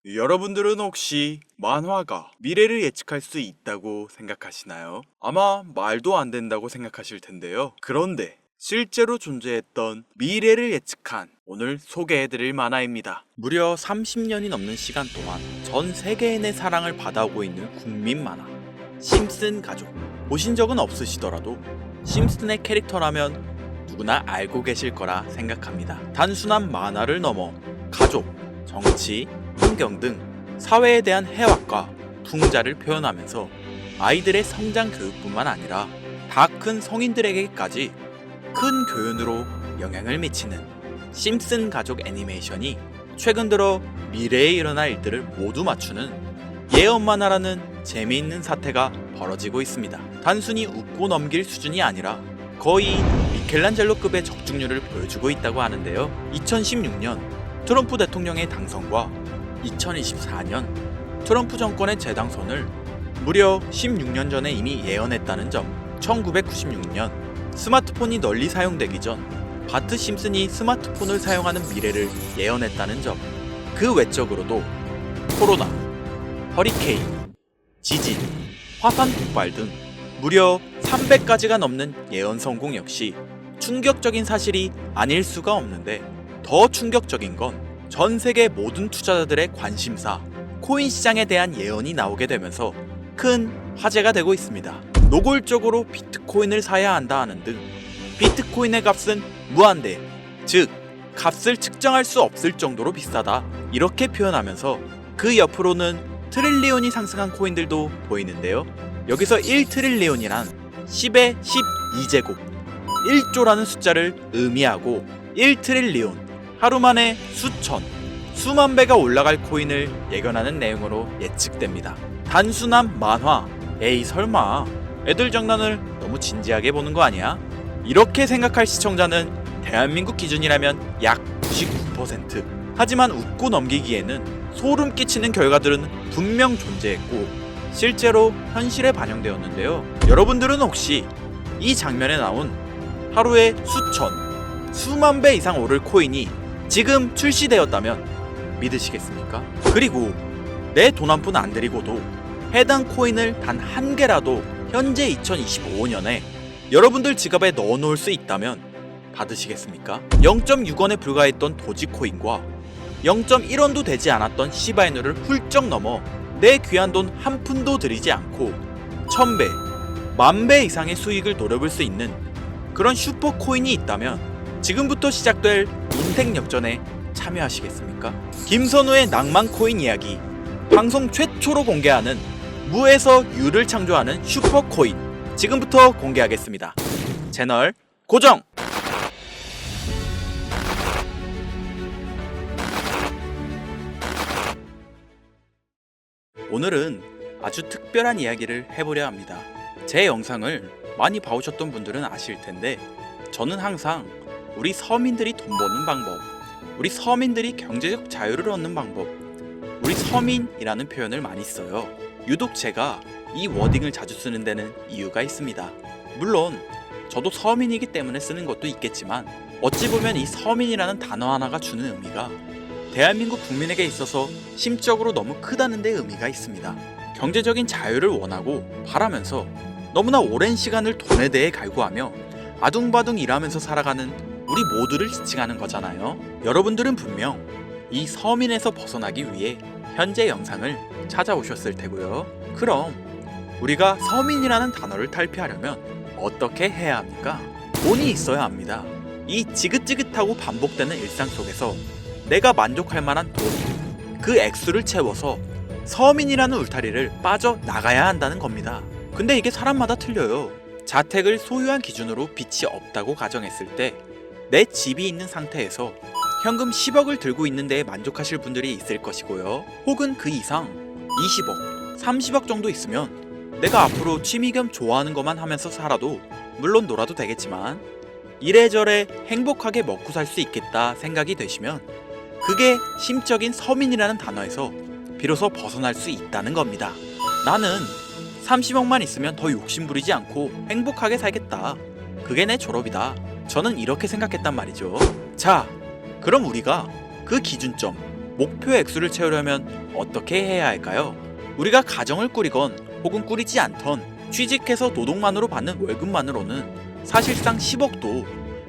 여러분들은 혹시 만화가 미래를 예측할 수 있다고 생각하시나요? 아마 말도 안 된다고 생각하실 텐데요. 그런데 실제로 존재했던 미래를 예측한 오늘 소개해드릴 만화입니다. 무려 30년이 넘는 시간 동안 전 세계인의 사랑을 받아오고 있는 국민 만화 심슨 가족. 보신 적은 없으시더라도 심슨의 캐릭터라면 누구나 알고 계실 거라 생각합니다. 단순한 만화를 넘어 가족, 정치, 환경 등 사회에 대한 해악과 풍자를 표현하면서 아이들의 성장 교육뿐만 아니라 다 큰 성인들에게까지 큰 교훈으로 영향을 미치는 심슨 가족 애니메이션이 최근 들어 미래에 일어날 일들을 모두 맞추는 예언 만화라는 재미있는 사태가 벌어지고 있습니다. 단순히 웃고 넘길 수준이 아니라 거의 미켈란젤로급의 적중률을 보여주고 있다고 하는데요. 2016년 트럼프 대통령의 당선과 2024년 트럼프 정권의 재당선을 무려 16년 전에 이미 예언했다는 점. 1996년 스마트폰이 널리 사용되기 전 바트 심슨이 스마트폰을 사용하는 미래를 예언했다는 점. 그 외적으로도 코로나, 허리케인, 지진, 화산 폭발 등 무려 300가지가 넘는 예언 성공 역시 충격적인 사실이 아닐 수가 없는데, 더 충격적인 건 전 세계 모든 투자자들의 관심사, 코인 시장에 대한 예언이 나오게 되면서 큰 화제가 되고 있습니다. 노골적으로 비트코인을 사야 한다 하는 등 비트코인의 값은 무한대, 즉 값을 측정할 수 없을 정도로 비싸다, 이렇게 표현하면서 그 옆으로는 트릴리온이 상승한 코인들도 보이는데요. 여기서 1트릴리온이란 10의 12제곱 1조라는 숫자를 의미하고 1트릴리온, 하루 만에 수천, 수만 배가 올라갈 코인을 예견하는 내용으로 예측됩니다. 단순한 만화, 에이 설마 애들 장난을 너무 진지하게 보는 거 아니야? 이렇게 생각할 시청자는 대한민국 기준이라면 약 99%. 하지만 웃고 넘기기에는 소름 끼치는 결과들은 분명 존재했고 실제로 현실에 반영되었는데요. 여러분들은 혹시 이 장면에 나온 하루에 수천, 수만 배 이상 오를 코인이 지금 출시되었다면 믿으시겠습니까? 그리고 내 돈 한 푼 안 들이고도 해당 코인을 단 한 개라도 현재 2025년에 여러분들 지갑에 넣어놓을 수 있다면 받으시겠습니까? 0.6원에 불과했던 도지코인과 0.1원도 되지 않았던 시바이누를 훌쩍 넘어 내 귀한 돈 한 푼도 들이지 않고 1000배, 10,000배 이상의 수익을 노려볼 수 있는 그런 슈퍼코인이 있다면 지금부터 시작될 인생 역전에 참여하시겠습니까? 김선우의 낭만 코인 이야기, 방송 최초로 공개하는 무에서 유를 창조하는 슈퍼코인, 지금부터 공개하겠습니다. 채널 고정! 오늘은 아주 특별한 이야기를 해보려 합니다. 제 영상을 많이 봐오셨던 분들은 아실 텐데 저는 항상 우리 서민들이 돈 버는 방법, 우리 서민들이 경제적 자유를 얻는 방법, 우리 서민이라는 표현을 많이 써요. 유독 제가 이 워딩을 자주 쓰는 데는 이유가 있습니다. 물론 저도 서민이기 때문에 쓰는 것도 있겠지만 어찌 보면 이 서민이라는 단어 하나가 주는 의미가 대한민국 국민에게 있어서 심적으로 너무 크다는 데 의미가 있습니다. 경제적인 자유를 원하고 바라면서 너무나 오랜 시간을 돈에 대해 갈구하며 아둥바둥 일하면서 살아가는 우리 모두를 지칭하는 거잖아요. 여러분들은 분명 이 서민에서 벗어나기 위해 현재 영상을 찾아오셨을 테고요. 그럼 우리가 서민이라는 단어를 탈피하려면 어떻게 해야 합니까? 돈이 있어야 합니다. 이 지긋지긋하고 반복되는 일상 속에서 내가 만족할 만한 돈, 그 액수를 채워서 서민이라는 울타리를 빠져나가야 한다는 겁니다. 근데 이게 사람마다 틀려요. 자택을 소유한 기준으로 빚이 없다고 가정했을 때 내 집이 있는 상태에서 현금 10억을 들고 있는 데에 만족하실 분들이 있을 것이고요. 혹은 그 이상 20억, 30억 정도 있으면 내가 앞으로 취미 겸 좋아하는 것만 하면서 살아도, 물론 놀아도 되겠지만 이래저래 행복하게 먹고 살 수 있겠다 생각이 되시면 그게 심적인 서민이라는 단어에서 비로소 벗어날 수 있다는 겁니다. 나는 30억만 있으면 더 욕심부리지 않고 행복하게 살겠다, 그게 내 졸업이다, 저는 이렇게 생각했단 말이죠. 자, 그럼 우리가 그 기준점, 목표 액수를 채우려면 어떻게 해야 할까요? 우리가 가정을 꾸리건 혹은 꾸리지 않던 취직해서 노동만으로 받는 월급만으로는 사실상 10억도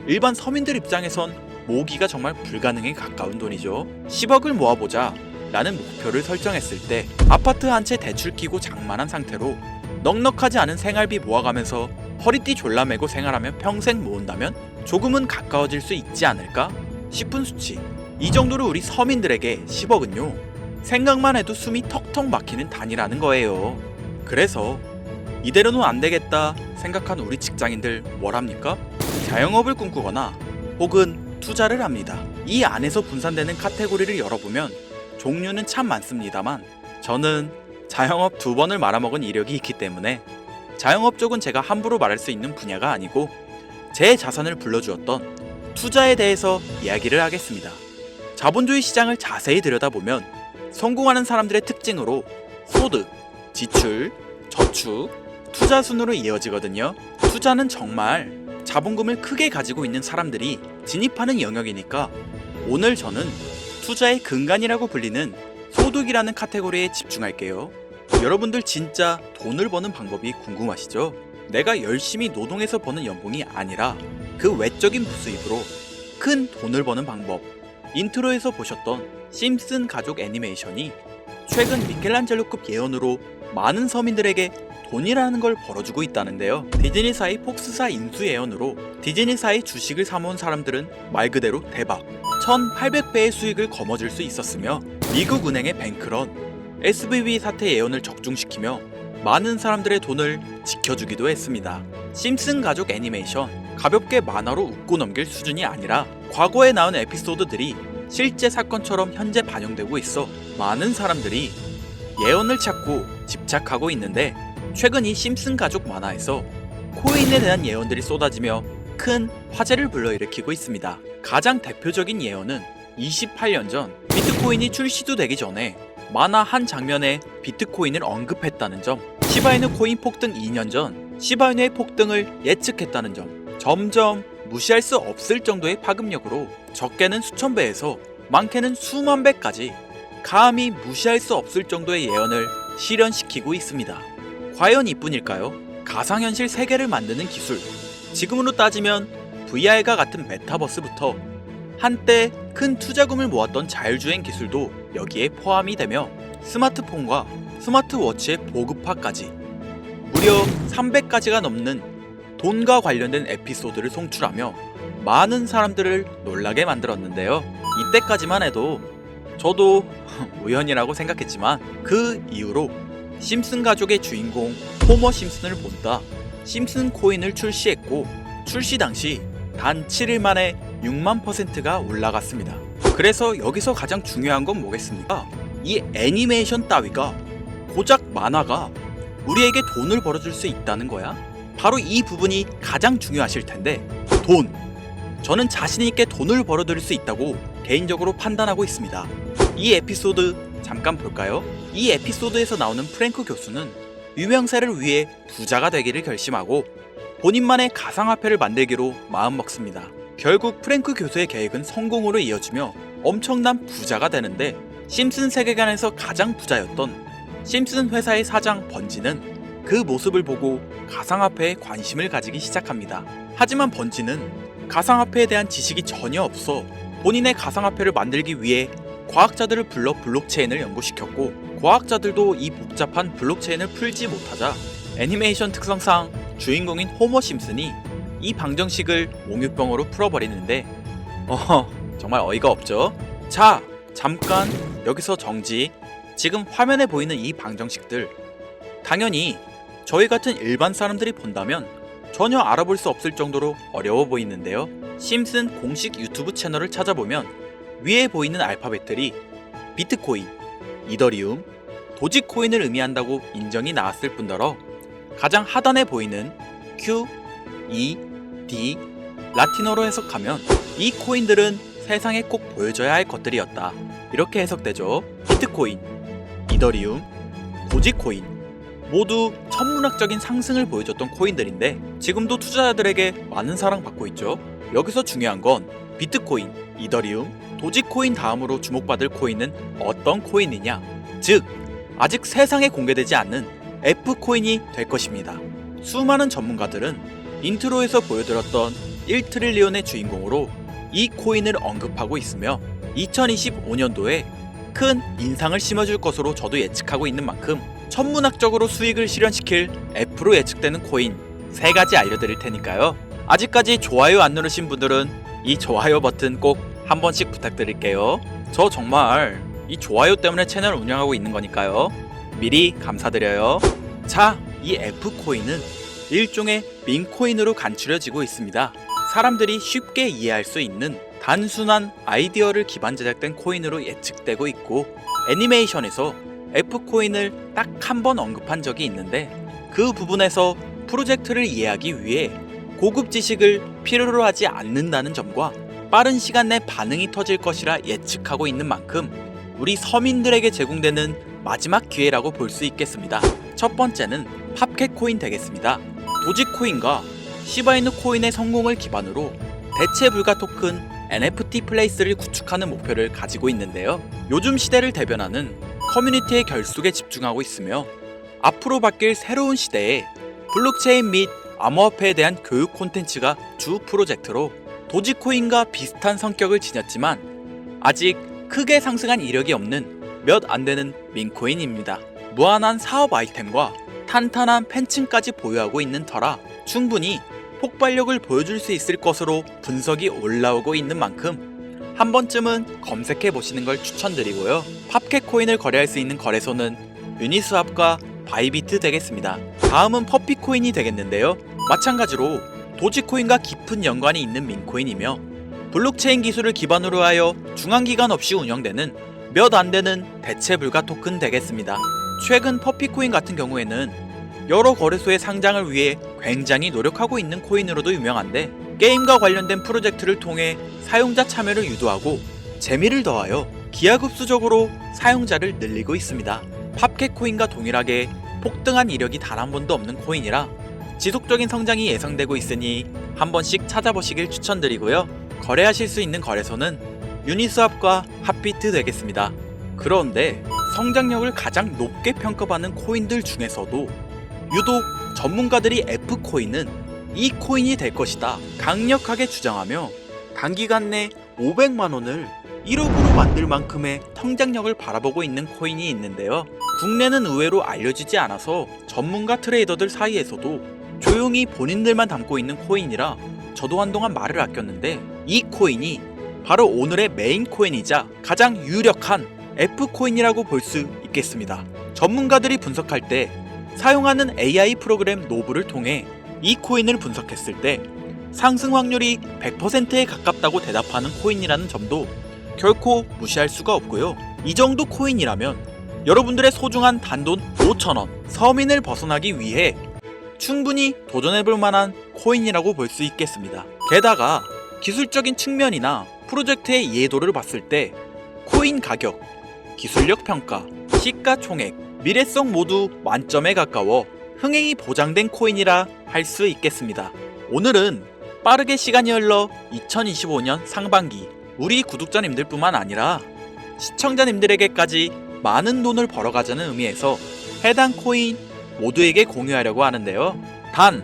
일반 서민들 입장에선 모으기가 정말 불가능에 가까운 돈이죠. 10억을 모아보자 라는 목표를 설정했을 때 아파트 한 채 대출 끼고 장만한 상태로 넉넉하지 않은 생활비 모아가면서 허리띠 졸라매고 생활하면 평생 모은다면 조금은 가까워질 수 있지 않을까 싶은 수치. 이 정도로 우리 서민들에게 10억은요 생각만 해도 숨이 턱턱 막히는 단위라는 거예요. 그래서 이대로는 안 되겠다 생각한 우리 직장인들 뭘 합니까? 자영업을 꿈꾸거나 혹은 투자를 합니다. 이 안에서 분산되는 카테고리를 열어보면 종류는 참 많습니다만 저는 자영업 2번을 말아먹은 이력이 있기 때문에 자영업 쪽은 제가 함부로 말할 수 있는 분야가 아니고 제 자산을 불러주었던 투자에 대해서 이야기를 하겠습니다. 자본주의 시장을 자세히 들여다보면 성공하는 사람들의 특징으로 소득, 지출, 저축, 투자 순으로 이어지거든요. 투자는 정말 자본금을 크게 가지고 있는 사람들이 진입하는 영역이니까 오늘 저는 투자의 근간이라고 불리는 소득이라는 카테고리에 집중할게요. 여러분들 진짜 돈을 버는 방법이 궁금하시죠? 내가 열심히 노동해서 버는 연봉이 아니라 그 외적인 부수입으로 큰 돈을 버는 방법. 인트로에서 보셨던 심슨 가족 애니메이션이 최근 미켈란젤로급 예언으로 많은 서민들에게 돈이라는 걸 벌어주고 있다는데요. 디즈니사의 폭스사 인수 예언으로 디즈니사의 주식을 사모은 사람들은 말 그대로 대박 1800배의 수익을 거머쥘 수 있었으며 미국 은행의 뱅크런, SVB 사태 예언을 적중시키며 많은 사람들의 돈을 지켜주기도 했습니다. 심슨 가족 애니메이션 가볍게 만화로 웃고 넘길 수준이 아니라 과거에 나온 에피소드들이 실제 사건처럼 현재 반영되고 있어 많은 사람들이 예언을 찾고 집착하고 있는데 최근 이 심슨 가족 만화에서 코인에 대한 예언들이 쏟아지며 큰 화제를 불러일으키고 있습니다. 가장 대표적인 예언은 28년 전 비트코인이 출시도 되기 전에 만화 한 장면에 비트코인을 언급했다는 점, 시바이누 코인 폭등 2년 전 시바이누의 폭등을 예측했다는 점, 점점 무시할 수 없을 정도의 파급력으로 적게는 수천 배에서 많게는 수만 배까지 감히 무시할 수 없을 정도의 예언을 실현시키고 있습니다. 과연 이뿐일까요? 가상현실 세계를 만드는 기술, 지금으로 따지면 VR과 같은 메타버스부터 한때 큰 투자금을 모았던 자율주행 기술도 여기에 포함이 되며 스마트폰과 스마트워치의 보급화까지 무려 300가지가 넘는 돈과 관련된 에피소드를 송출하며 많은 사람들을 놀라게 만들었는데요. 이때까지만 해도 저도 우연이라고 생각했지만 그 이후로 심슨 가족의 주인공 호머 심슨을 본다 심슨 코인을 출시했고 출시 당시 단 7일 만에 6만%가 올라갔습니다. 그래서 여기서 가장 중요한 건 뭐겠습니까? 이 애니메이션 따위가 고작 만화가 우리에게 돈을 벌어줄 수 있다는 거야? 바로 이 부분이 가장 중요하실 텐데 돈! 저는 자신있게 돈을 벌어들일 수 있다고 개인적으로 판단하고 있습니다. 이 에피소드 잠깐 볼까요? 이 에피소드에서 나오는 프랭크 교수는 유명세를 위해 부자가 되기를 결심하고 본인만의 가상화폐를 만들기로 마음먹습니다. 결국 프랭크 교수의 계획은 성공으로 이어지며 엄청난 부자가 되는데 심슨 세계관에서 가장 부자였던 심슨 회사의 사장 번지는 그 모습을 보고 가상화폐에 관심을 가지기 시작합니다. 하지만 번지는 가상화폐에 대한 지식이 전혀 없어 본인의 가상화폐를 만들기 위해 과학자들을 불러 블록체인을 연구시켰고 과학자들도 이 복잡한 블록체인을 풀지 못하자 애니메이션 특성상 주인공인 호머 심슨이 이 방정식을 몽유병으로 풀어버리는데 정말 어이가 없죠? 자, 잠깐 여기서 정지. 지금 화면에 보이는 이 방정식들 당연히 저희 같은 일반 사람들이 본다면 전혀 알아볼 수 없을 정도로 어려워 보이는데요. 심슨 공식 유튜브 채널을 찾아보면 위에 보이는 알파벳들이 비트코인, 이더리움, 도지코인을 의미한다고 인정이 나왔을 뿐더러 가장 하단에 보이는 Q, E, D, 라틴어로 해석하면 이 코인들은 세상에 꼭 보여줘야 할 것들이었다. 이렇게 해석되죠. 비트코인, 이더리움, 도지코인 모두 천문학적인 상승을 보여줬던 코인들인데 지금도 투자자들에게 많은 사랑받고 있죠. 여기서 중요한 건 비트코인, 이더리움, 도지코인 다음으로 주목받을 코인은 어떤 코인이냐? 즉, 아직 세상에 공개되지 않는 F코인이 될 것입니다. 수많은 전문가들은 인트로에서 보여드렸던 1트릴리온의 주인공으로 이 코인을 언급하고 있으며 2025년도에 큰 인상을 심어줄 것으로 저도 예측하고 있는 만큼 천문학적으로 수익을 실현시킬 F로 예측되는 코인 3가지 알려드릴 테니까요. 아직까지 좋아요 안 누르신 분들은 이 좋아요 버튼 꼭 한 번씩 부탁드릴게요. 저 정말 이 좋아요 때문에 채널 운영하고 있는 거니까요. 미리 감사드려요. 자, 이 F코인은 일종의 밈코인으로 간추려지고 있습니다. 사람들이 쉽게 이해할 수 있는 단순한 아이디어를 기반 제작된 코인으로 예측되고 있고, 애니메이션에서 F코인을 딱 한 번 언급한 적이 있는데, 그 부분에서 프로젝트를 이해하기 위해 고급 지식을 필요로 하지 않는다는 점과 빠른 시간 내 반응이 터질 것이라 예측하고 있는 만큼 우리 서민들에게 제공되는 마지막 기회라고 볼 수 있겠습니다. 첫 번째는 팝캣코인 되겠습니다. 도지코인과 시바이누 코인의 성공을 기반으로 대체 불가 토큰 NFT 플레이스를 구축하는 목표를 가지고 있는데요. 요즘 시대를 대변하는 커뮤니티의 결속에 집중하고 있으며 앞으로 바뀔 새로운 시대에 블록체인 및 암호화폐에 대한 교육 콘텐츠가 주 프로젝트로 도지코인과 비슷한 성격을 지녔지만 아직 크게 상승한 이력이 없는 몇 안 되는 밈코인입니다. 무한한 사업 아이템과 탄탄한 팬층까지 보유하고 있는 터라 충분히 폭발력을 보여줄 수 있을 것으로 분석이 올라오고 있는 만큼 한 번쯤은 검색해 보시는 걸 추천드리고요. 팝캣코인을 거래할 수 있는 거래소는 유니스왑과 바이비트 되겠습니다. 다음은 퍼피코인이 되겠는데요. 마찬가지로 도지코인과 깊은 연관이 있는 밈코인이며 블록체인 기술을 기반으로 하여 중앙기관 없이 운영되는 몇 안 되는 대체 불가 토큰 되겠습니다. 최근 퍼피코인 같은 경우에는 여러 거래소의 상장을 위해 굉장히 노력하고 있는 코인으로도 유명한데, 게임과 관련된 프로젝트를 통해 사용자 참여를 유도하고 재미를 더하여 기하급수적으로 사용자를 늘리고 있습니다. 팝캣코인과 동일하게 폭등한 이력이 단 한 번도 없는 코인이라 지속적인 성장이 예상되고 있으니 한 번씩 찾아보시길 추천드리고요. 거래하실 수 있는 거래소는 유니스왑과 핫비트 되겠습니다. 그런데 성장력을 가장 높게 평가받는 코인들 중에서도 유독 전문가들이 F코인은 이 코인이 될 것이다 강력하게 주장하며 단기간 내 500만원을 1억으로 만들 만큼의 성장력을 바라보고 있는 코인이 있는데요. 국내는 의외로 알려지지 않아서 전문가 트레이더들 사이에서도 조용히 본인들만 담고 있는 코인이라 저도 한동안 말을 아꼈는데, 이 코인이 바로 오늘의 메인 코인이자 가장 유력한 F코인이라고 볼 수 있겠습니다. 전문가들이 분석할 때 사용하는 AI 프로그램 노브를 통해 이 코인을 분석했을 때 상승 확률이 100%에 가깝다고 대답하는 코인이라는 점도 결코 무시할 수가 없고요. 이 정도 코인이라면 여러분들의 소중한 단돈 5,000원, 서민을 벗어나기 위해 충분히 도전해볼 만한 코인이라고 볼 수 있겠습니다. 게다가 기술적인 측면이나 프로젝트의 이해도를 봤을 때 코인 가격, 기술력 평가, 시가총액, 미래성 모두 만점에 가까워 흥행이 보장된 코인이라 할 수 있겠습니다. 오늘은 빠르게 시간이 흘러 2025년 상반기 우리 구독자님들 뿐만 아니라 시청자님들에게까지 많은 돈을 벌어가자는 의미에서 해당 코인 모두에게 공유하려고 하는데요. 단,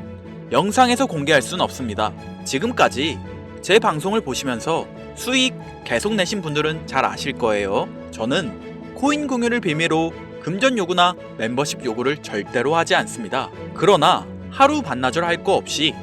영상에서 공개할 순 없습니다. 지금까지 제 방송을 보시면서 수익 계속 내신 분들은 잘 아실 거예요. 저는 코인 공유를 빌미로 금전 요구나 멤버십 요구를 절대로 하지 않습니다. 그러나 하루 반나절 할 거 없이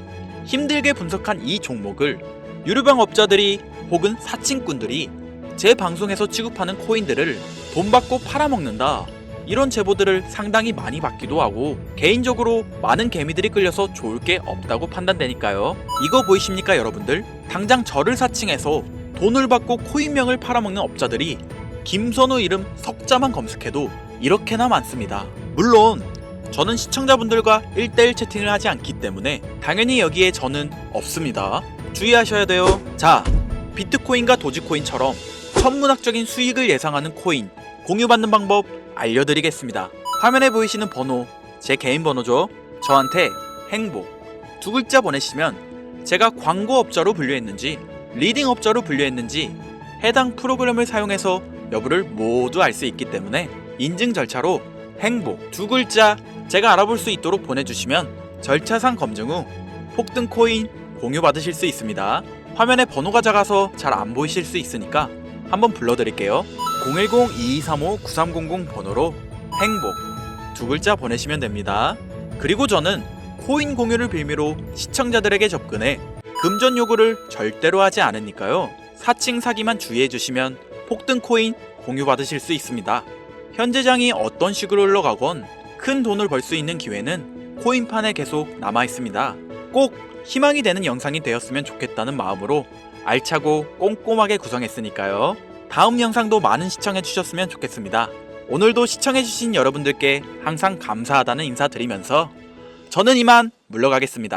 힘들게 분석한 이 종목을 유료방 업자들이 혹은 사칭꾼들이 제 방송에서 취급하는 코인들을 돈 받고 팔아먹는다, 이런 제보들을 상당히 많이 받기도 하고 개인적으로 많은 개미들이 끌려서 좋을 게 없다고 판단되니까요. 이거 보이십니까 여러분들? 당장 저를 사칭해서 돈을 받고 코인명을 팔아먹는 업자들이 김선우 이름 석자만 검색해도 이렇게나 많습니다. 물론 저는 시청자분들과 1대1 채팅을 하지 않기 때문에 당연히 여기에 저는 없습니다. 주의하셔야 돼요. 자, 비트코인과 도지코인처럼 천문학적인 수익을 예상하는 코인 공유받는 방법 알려드리겠습니다. 화면에 보이시는 번호 제 개인 번호죠. 저한테 행복 2글자 보내시면 제가 광고업자로 분류했는지 리딩업자로 분류했는지 해당 프로그램을 사용해서 여부를 모두 알 수 있기 때문에 인증 절차로 행복 두 글자 제가 알아볼 수 있도록 보내주시면 절차상 검증 후 폭등 코인 공유 받으실 수 있습니다. 화면에 번호가 작아서 잘 안 보이실 수 있으니까 한번 불러드릴게요. 010-2235-9300 번호로 행복 두 글자 보내시면 됩니다. 그리고 저는 코인 공유를 빌미로 시청자들에게 접근해 금전 요구를 절대로 하지 않으니까요. 사칭 사기만 주의해 주시면 폭등 코인 공유 받으실 수 있습니다. 현재장이 어떤 식으로 흘러가건 큰 돈을 벌 수 있는 기회는 코인판에 계속 남아 있습니다. 꼭 희망이 되는 영상이 되었으면 좋겠다는 마음으로 알차고 꼼꼼하게 구성했으니까요. 다음 영상도 많은 시청해 주셨으면 좋겠습니다. 오늘도 시청해 주신 여러분들께 항상 감사하다는 인사 드리면서 저는 이만 물러가겠습니다.